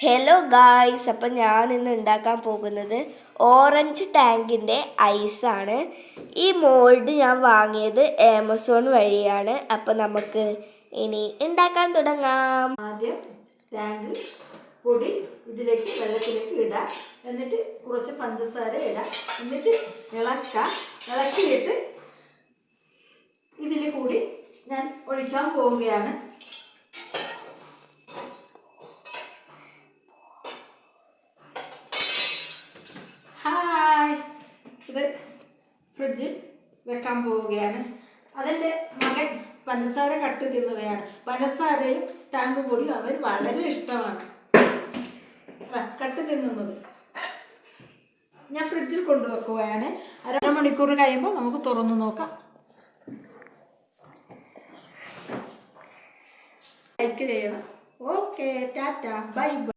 Hello guys, അപ്പം ഞാൻ ഇന്ന് ഉണ്ടാക്കാൻ പോകുന്നത് ഓറഞ്ച് ടാങ്കിൻ്റെ ഐസാണ്. ഈ മോൾഡ് ഞാൻ വാങ്ങിയത് ആമസോൺ വഴിയാണ്. അപ്പം നമുക്ക് ഇനി ഉണ്ടാക്കാൻ തുടങ്ങാം. ആദ്യം ടാങ്ക് പൊടി ഇതിലേക്ക് വെള്ളത്തിലേക്ക് ഇടാം. എന്നിട്ട് കുറച്ച് പഞ്ചസാര ഇടാം. എന്നിട്ട് ഇളക്കിയിട്ട് ഇതിൽ കൂടി ഞാൻ ഒഴിക്കാൻ പോവുകയാണ്. ഇത് ഫ്രിഡ്ജിൽ വെക്കാൻ പോവുകയാണ്. അതെൻ്റെ മകൻ പഞ്ചസാര കട്ട് തിന്നുകയാണ്. പഞ്ചസാരയും ടാങ്ക് പൊടിയും അവൻ വളരെ ഇഷ്ടമാണ് കട്ട് തിന്നുന്നത്. ഞാൻ ഫ്രിഡ്ജിൽ കൊണ്ടുവെക്കുകയാണ്. അരമണിക്കൂർ കഴിയുമ്പോൾ നമുക്ക് തുറന്നു നോക്കാം. ലൈക്ക് ചെയ്യണം. Okay, Tata, bye bye.